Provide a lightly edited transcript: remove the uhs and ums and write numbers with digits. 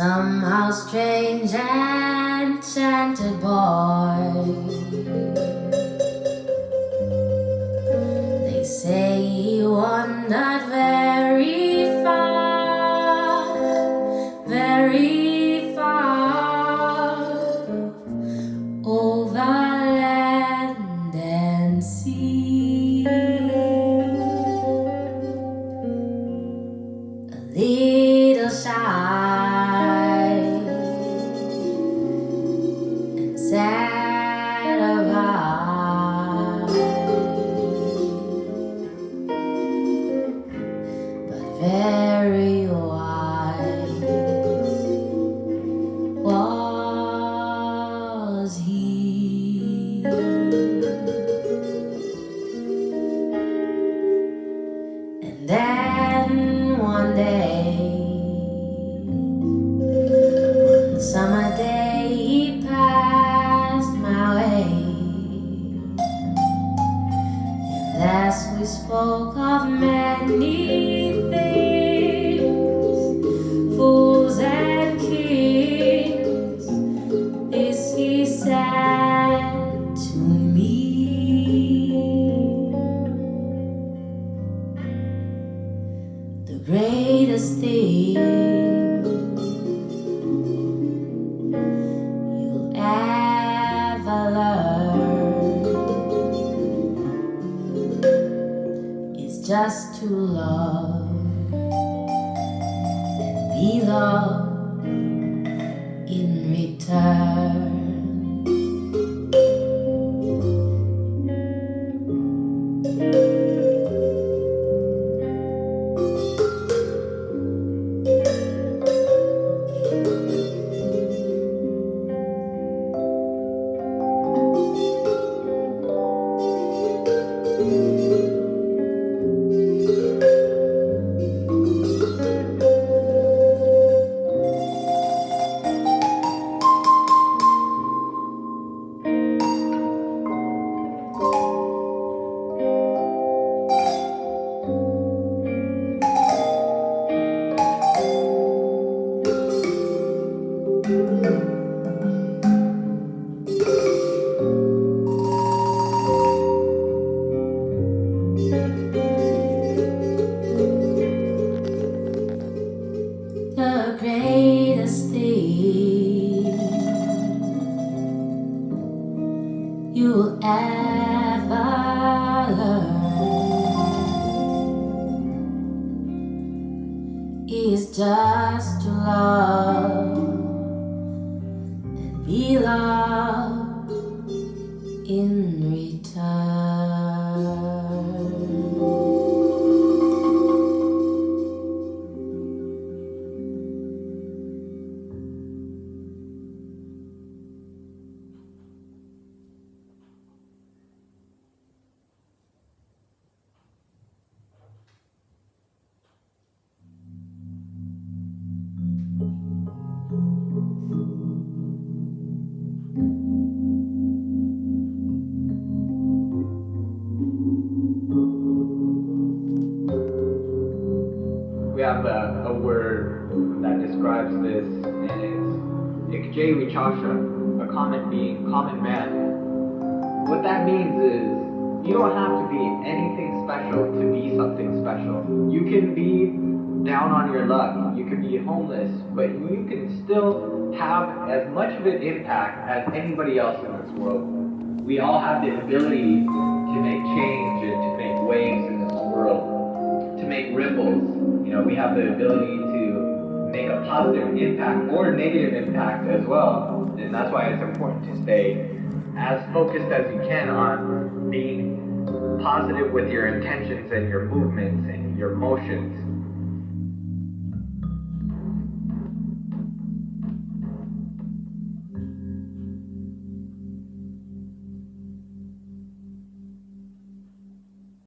somehow strange and enchanted boy. They say he wandered very far over land and sea. A little shy and sad of heart, but very wise was he. And then one day, one summer day, he passed my way. And as we spoke of many things, fools and kings, this he said to me: the greatest thing you'll ever learn is just to love and be loved in return. The greatest thing you'll ever learn is just to love and be loved in return. We have a word that describes this, and it's ikjwichasha, a common being, common man. What that means is you don't have to be anything special to be something special. You can be down on your luck, you can be homeless, but you can still have as much of an impact as anybody else in this world. We all have the ability to make change and to make waves in this world, to make ripples. You know, we have the ability to make a positive impact or negative impact as well. And that's why it's important to stay as focused as you can on being positive with your intentions and your movements and your motions.